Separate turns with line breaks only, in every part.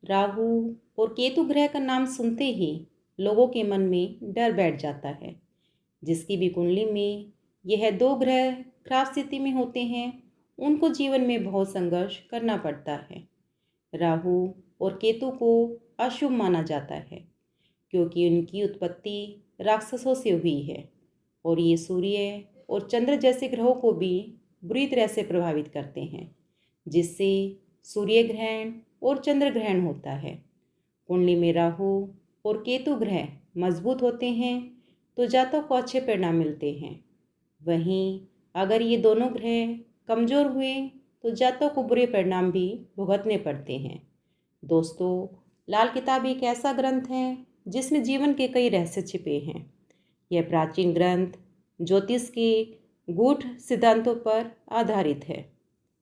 राहु और केतु ग्रह का नाम सुनते ही लोगों के मन में डर बैठ जाता है। जिसकी भी कुंडली में यह दो ग्रह खराब स्थिति में होते हैं, उनको जीवन में बहुत संघर्ष करना पड़ता है। राहु और केतु को अशुभ माना जाता है क्योंकि उनकी उत्पत्ति राक्षसों से हुई है और ये सूर्य और चंद्र जैसे ग्रहों को भी बुरी तरह से प्रभावित करते हैं, जिससे सूर्य ग्रहण और चंद्र ग्रहण होता है। कुंडली में राहु और केतु ग्रह मजबूत होते हैं तो जातक को अच्छे परिणाम मिलते हैं। वहीं अगर ये दोनों ग्रह कमज़ोर हुए तो जातक को बुरे परिणाम भी भुगतने पड़ते हैं। दोस्तों, लाल किताब एक ऐसा ग्रंथ है जिसमें जीवन के कई रहस्य छिपे हैं। यह प्राचीन ग्रंथ ज्योतिष के गूढ़ सिद्धांतों पर आधारित है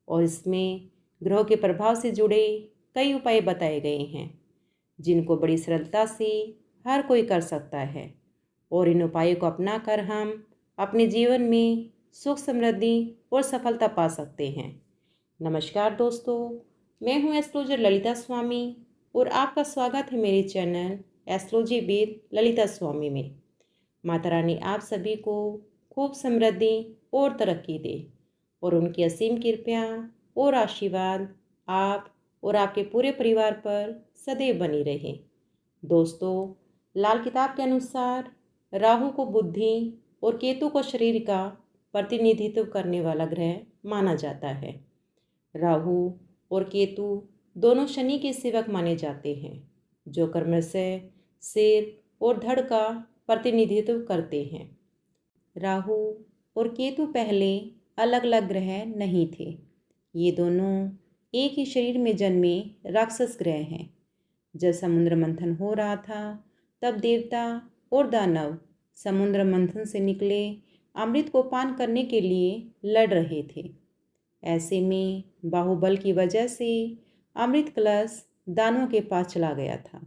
और इसमें ग्रहों के प्रभाव से जुड़े कई उपाय बताए गए हैं, जिनको बड़ी सरलता से हर कोई कर सकता है और इन उपायों को अपनाकर हम अपने जीवन में सुख, समृद्धि और सफलता पा सकते हैं। नमस्कार दोस्तों, मैं हूं एस्ट्रोलॉजर ललिता स्वामी और आपका स्वागत है मेरे चैनल एस्ट्रोलॉजी विद ललिता स्वामी में। माता रानी आप सभी को खूब समृद्धि और तरक्की दे और उनकी असीम कृपा और आशीर्वाद आप और आपके पूरे परिवार पर सदैव बनी रहे। दोस्तों, लाल किताब के अनुसार राहु को बुद्धि और केतु को शरीर का प्रतिनिधित्व करने वाला ग्रह माना जाता है। राहु और केतु दोनों शनि के सेवक माने जाते हैं, जो क्रमशः सिर और धड़ का प्रतिनिधित्व करते हैं। राहु और केतु पहले अलग अलग ग्रह नहीं थे। ये दोनों एक ही शरीर में जन्मे राक्षस ग्रह हैं। जब समुद्र मंथन हो रहा था तब देवता और दानव समुद्र मंथन से निकले अमृत को पान करने के लिए लड़ रहे थे। ऐसे में बाहुबल की वजह से अमृत कलश दानवों के पास चला गया था।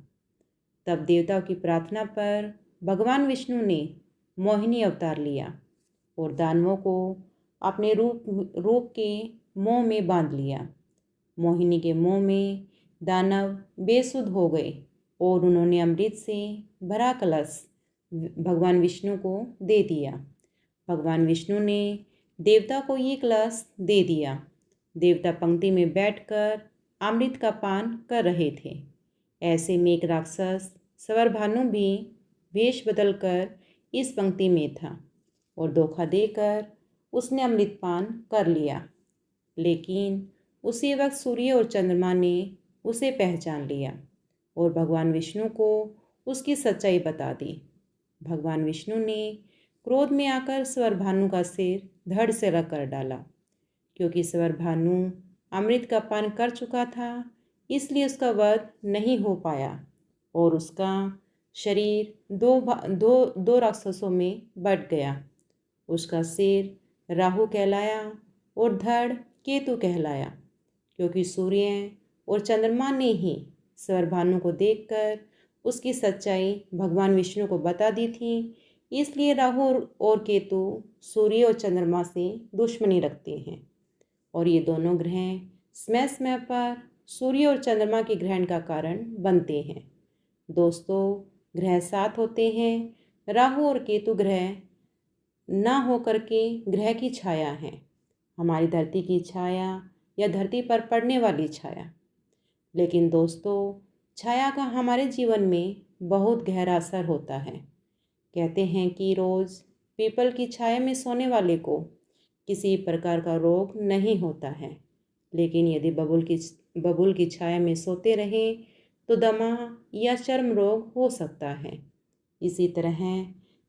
तब देवताओं की प्रार्थना पर भगवान विष्णु ने मोहिनी अवतार लिया और दानवों को अपने रूप के मोह में बांध लिया। मोहिनी के मोह में दानव बेसुध हो गए और उन्होंने अमृत से भरा कलश भगवान विष्णु को दे दिया। भगवान विष्णु ने देवता को ये कलश दे दिया। देवता पंक्ति में बैठकर अमृत का पान कर रहे थे। ऐसे में एक राक्षस सवरभानु भी वेश बदलकर इस पंक्ति में था और धोखा देकर उसने अमृत पान कर लिया। लेकिन उसी वक्त सूर्य और चंद्रमा ने उसे पहचान लिया और भगवान विष्णु को उसकी सच्चाई बता दी। भगवान विष्णु ने क्रोध में आकर सवरभानु का सिर धड़ से रख कर डाला। क्योंकि सवरभानु अमृत का पान कर चुका था, इसलिए उसका वध नहीं हो पाया और उसका शरीर दो राक्षसों में बंट गया। उसका सिर राहु कहलाया और धड़ केतु कहलाया। क्योंकि सूर्य और चंद्रमा ने ही सवरभानु को देखकर उसकी सच्चाई भगवान विष्णु को बता दी थी, इसलिए राहु और केतु सूर्य और चंद्रमा से दुश्मनी रखते हैं और ये दोनों ग्रह समय समय पर सूर्य और चंद्रमा के ग्रहण का कारण बनते हैं। दोस्तों, ग्रह 7 होते हैं। राहु और केतु ग्रह ना होकर के ग्रह की छाया है, हमारी धरती की छाया या धरती पर पड़ने वाली छाया। लेकिन दोस्तों, छाया का हमारे जीवन में बहुत गहरा असर होता है। कहते हैं कि रोज़ पीपल की छाया में सोने वाले को किसी प्रकार का रोग नहीं होता है, लेकिन यदि बबूल की छाया में सोते रहे तो दमा या चर्म रोग हो सकता है। इसी तरह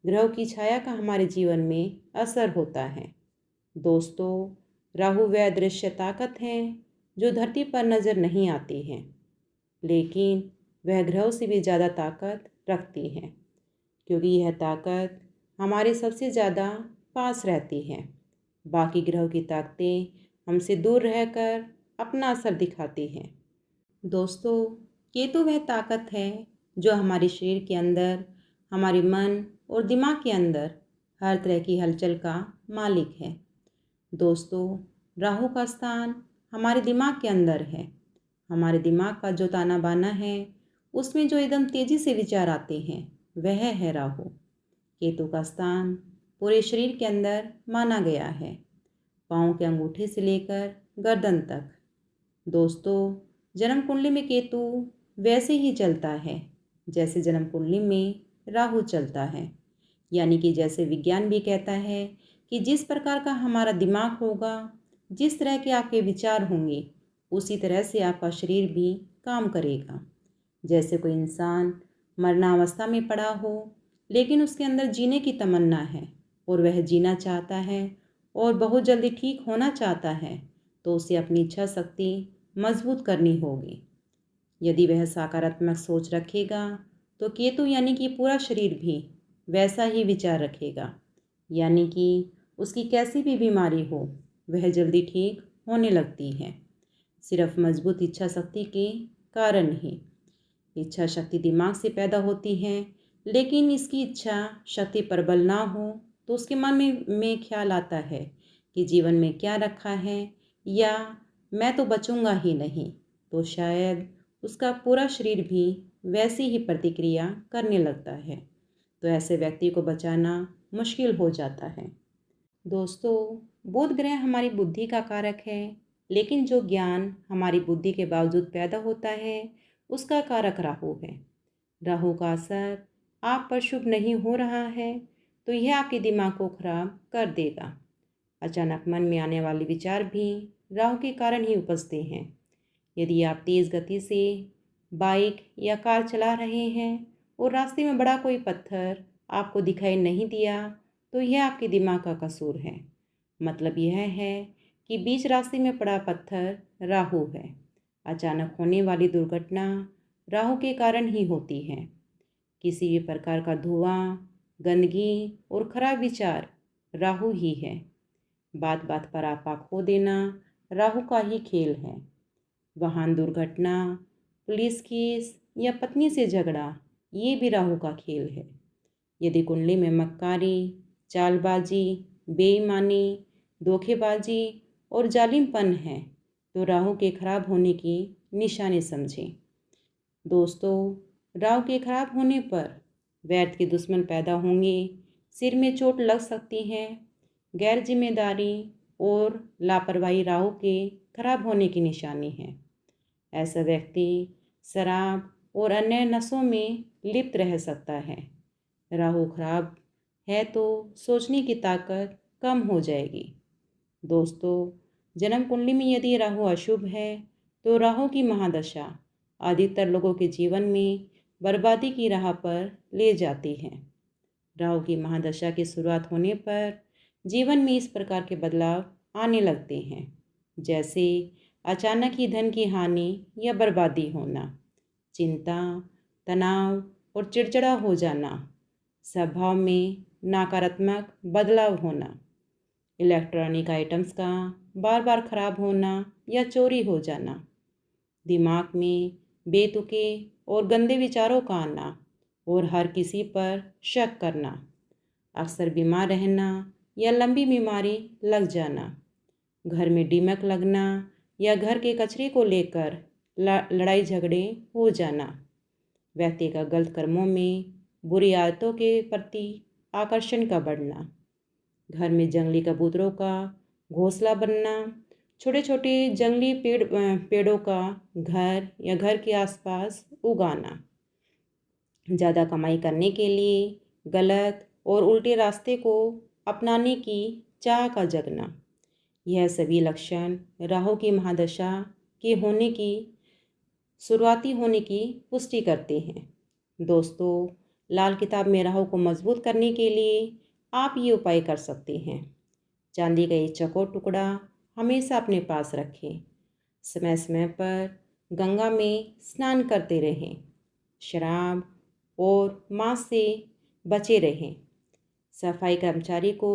ग्रहों की छाया का हमारे जीवन में असर होता है। दोस्तों, राहु वह अदृश्य ताकत है जो धरती पर नज़र नहीं आती है, लेकिन वह ग्रहों से भी ज़्यादा ताकत रखती है, क्योंकि यह ताकत हमारे सबसे ज़्यादा पास रहती है। बाकी ग्रहों की ताकतें हमसे दूर रहकर अपना असर दिखाती हैं। दोस्तों, केतु वह ताकत है जो हमारे शरीर के अंदर, हमारे मन और दिमाग के अंदर हर तरह की हलचल का मालिक है। दोस्तों, राहु का स्थान हमारे दिमाग के अंदर है, हमारे दिमाग का जो ताना बाना है उसमें जो एकदम तेज़ी से विचार आते हैं वह है राहु। केतु का स्थान पूरे शरीर के अंदर माना गया है, पाँव के अंगूठे से लेकर गर्दन तक। दोस्तों, जन्म कुंडली में केतु वैसे ही चलता है जैसे जन्म कुंडली में राहु चलता है। यानी कि जैसे विज्ञान भी कहता है कि जिस प्रकार का हमारा दिमाग होगा, जिस तरह के आपके विचार होंगे, उसी तरह से आपका शरीर भी काम करेगा। जैसे कोई इंसान मरणावस्था में पड़ा हो लेकिन उसके अंदर जीने की तमन्ना है और वह जीना चाहता है और बहुत जल्दी ठीक होना चाहता है, तो उसे अपनी इच्छा शक्ति मजबूत करनी होगी। यदि वह सकारात्मक सोच रखेगा तो केतु यानी कि पूरा शरीर भी वैसा ही विचार रखेगा। यानी कि उसकी कैसी भी बीमारी हो वह जल्दी ठीक होने लगती है, सिर्फ मजबूत इच्छा शक्ति के कारण ही। इच्छा शक्ति दिमाग से पैदा होती है, लेकिन इसकी इच्छा शक्ति प्रबल ना हो तो उसके मन में ख्याल आता है कि जीवन में क्या रखा है, या मैं तो बचूंगा ही नहीं, तो शायद उसका पूरा शरीर भी वैसी ही प्रतिक्रिया करने लगता है। तो ऐसे व्यक्ति को बचाना मुश्किल हो जाता है। दोस्तों, बुध ग्रह हमारी बुद्धि का कारक है, लेकिन जो ज्ञान हमारी बुद्धि के बावजूद पैदा होता है उसका कारक राहु है। राहु का असर आप पर शुभ नहीं हो रहा है तो यह आपके दिमाग को खराब कर देगा। अचानक मन में आने वाले विचार भी राहु के कारण ही उपजते हैं। यदि आप तेज़ गति से बाइक या कार चला रहे हैं और रास्ते में बड़ा कोई पत्थर आपको दिखाई नहीं दिया, तो यह आपके दिमाग का कसूर है। मतलब यह है कि बीच रास्ते में पड़ा पत्थर राहु है। अचानक होने वाली दुर्घटना राहु के कारण ही होती है। किसी भी प्रकार का धुआं, गंदगी और खराब विचार राहु ही है। बात बात पर आपा खो देना राहु का ही खेल है। वाहन दुर्घटना, पुलिस केस या पत्नी से झगड़ा, ये भी राहु का खेल है। यदि कुंडली में मक्कारी, चालबाजी, बेईमानी, धोखेबाजी और जालिमपन है तो राहु के खराब होने की निशानी समझें। दोस्तों, राहु के खराब होने पर व्यर्थ के दुश्मन पैदा होंगे, सिर में चोट लग सकती है। गैर जिम्मेदारी और लापरवाही राहु के खराब होने की निशानी है। ऐसा व्यक्ति शराब और अन्य नशों में लिप्त रह सकता है। राहु खराब है तो सोचने की ताकत कम हो जाएगी। दोस्तों, जन्म कुंडली में यदि राहु अशुभ है तो राहु की महादशा अधिकतर लोगों के जीवन में बर्बादी की राह पर ले जाती है। राहु की महादशा की शुरुआत होने पर जीवन में इस प्रकार के बदलाव आने लगते हैं, जैसे अचानक ही धन की हानि या बर्बादी होना, चिंता, तनाव और चिड़चिड़ा हो जाना, स्वभाव में नकारात्मक बदलाव होना, इलेक्ट्रॉनिक आइटम्स का बार बार खराब होना या चोरी हो जाना, दिमाग में बेतुके और गंदे विचारों का आना और हर किसी पर शक करना, अक्सर बीमार रहना या लंबी बीमारी लग जाना, घर में दीमक लगना या घर के कचरे को लेकर लड़ाई झगड़े हो जाना, व्यक्ति का गलत कर्मों में बुरी आदतों के प्रति आकर्षण का बढ़ना, घर में जंगली कबूतरों का घोंसला बनना, छोटे छोटे जंगली पेड़ों का घर या घर के आसपास उगाना, ज़्यादा कमाई करने के लिए गलत और उल्टे रास्ते को अपनाने की चाह का जगना, यह सभी लक्षण राहु की महादशा के होने की शुरुआती होने की पुष्टि करते हैं। दोस्तों, लाल किताब में राहु को मजबूत करने के लिए आप ये उपाय कर सकते हैं। चांदी का एक चौकोर टुकड़ा हमेशा अपने पास रखें। समय समय पर गंगा में स्नान करते रहें। शराब और मांस से बचे रहें। सफाई कर्मचारी को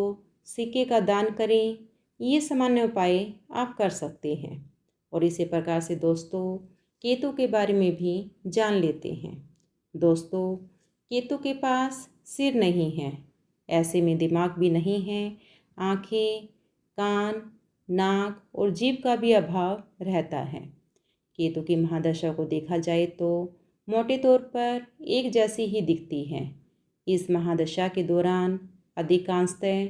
सिक्के का दान करें। ये सामान्य उपाय आप कर सकते हैं। और इसी प्रकार से दोस्तों, केतु के बारे में भी जान लेते हैं। दोस्तों, केतु के पास सिर नहीं है, ऐसे में दिमाग भी नहीं है, आँखें, कान, नाक और जीभ का भी अभाव रहता है। केतु की महादशा को देखा जाए तो मोटे तौर पर एक जैसी ही दिखती है। इस महादशा के दौरान अधिकांशतः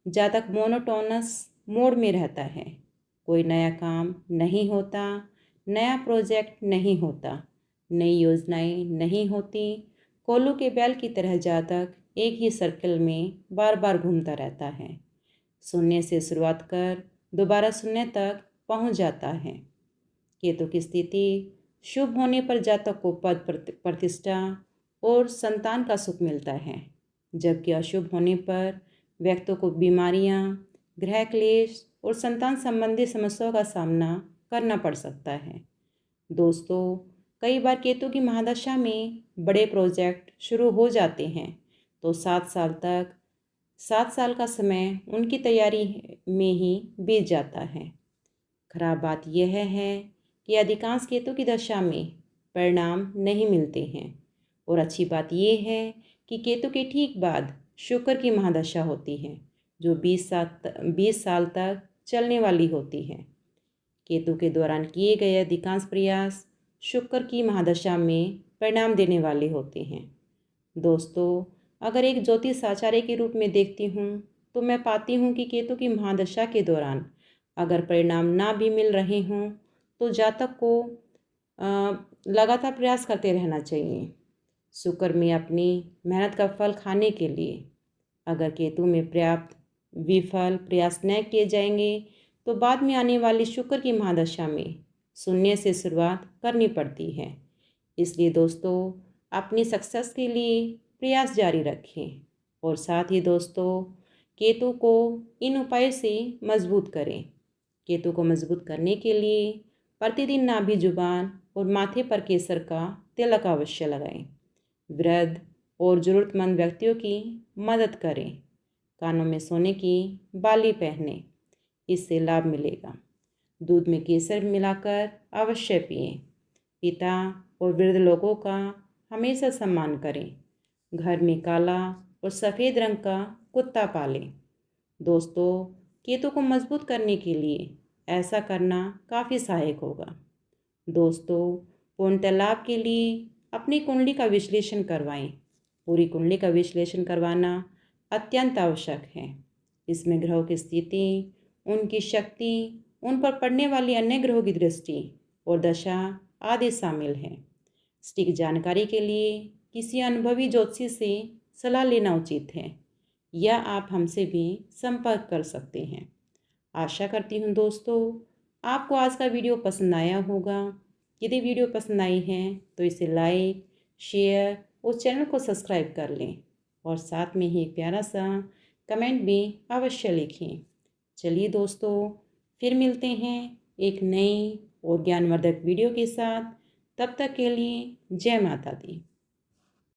जातक मोनोटोनस मोड में रहता है। कोई नया काम नहीं होता, नया प्रोजेक्ट नहीं होता, नई योजनाएं नहीं होती। कोल्लू के बैल की तरह जातक एक ही सर्कल में बार बार घूमता रहता है। शून्य से शुरुआत कर दोबारा शून्य तक पहुंच जाता है। केतु की स्थिति शुभ होने पर जातक को पद प्रतिष्ठा और संतान का सुख मिलता है, जबकि अशुभ होने पर व्यक्तियों को बीमारियां, ग्रह क्लेश और संतान संबंधी समस्याओं का सामना करना पड़ सकता है। दोस्तों, कई बार केतु की महादशा में बड़े प्रोजेक्ट शुरू हो जाते हैं तो 7 साल का समय उनकी तैयारी में ही बीत जाता है। खराब बात यह है कि अधिकांश केतु की दशा में परिणाम नहीं मिलते हैं, और अच्छी बात यह है कि केतु के ठीक बाद शुक्र की महादशा होती है जो 20 साल तक चलने वाली होती है। केतु के दौरान किए गए अधिकांश प्रयास शुक्र की महादशा में परिणाम देने वाले होते हैं। दोस्तों, अगर एक ज्योतिष आचार्य के रूप में देखती हूँ तो मैं पाती हूँ कि केतु की महादशा के दौरान अगर परिणाम ना भी मिल रहे हों तो जातक को लगातार प्रयास करते रहना चाहिए। शुक्र में अपनी मेहनत का फल खाने के लिए अगर केतु में पर्याप्त विफल प्रयास न किए जाएंगे तो बाद में आने वाली शुक्र की महादशा में शून्य से शुरुआत करनी पड़ती है। इसलिए दोस्तों, अपनी सक्सेस के लिए प्रयास जारी रखें और साथ ही दोस्तों केतु को इन उपायों से मजबूत करें। केतु को मजबूत करने के लिए प्रतिदिन नाभि जुबान और माथे पर केसर का तिलक अवश्य लगाएं। वृद्ध और ज़रूरतमंद व्यक्तियों की मदद करें। कानों में सोने की बाली पहने, इससे लाभ मिलेगा। दूध में केसर मिलाकर अवश्य पिएं। पिता और वृद्ध लोगों का हमेशा सम्मान करें। घर में काला और सफ़ेद रंग का कुत्ता पालें। दोस्तों, केतु को मजबूत करने के लिए ऐसा करना काफ़ी सहायक होगा। दोस्तों, पूर्णतः लाभ के लिए अपनी कुंडली का विश्लेषण करवाएं। पूरी कुंडली का विश्लेषण करवाना अत्यंत आवश्यक है। इसमें ग्रहों की स्थिति, उनकी शक्ति, उन पर पड़ने वाली अन्य ग्रहों की दृष्टि और दशा आदि शामिल है। सटीक जानकारी के लिए किसी अनुभवी ज्योतिषी से सलाह लेना उचित है, या आप हमसे भी संपर्क कर सकते हैं। आशा करती हूँ दोस्तों आपको आज का वीडियो पसंद आया होगा। यदि वीडियो पसंद आई है तो इसे लाइक, शेयर और चैनल को सब्सक्राइब कर लें, और साथ में ही एक प्यारा सा कमेंट भी अवश्य लिखें। चलिए दोस्तों, फिर मिलते हैं एक नई और ज्ञानवर्धक वीडियो के साथ। तब तक के लिए जय माता दी।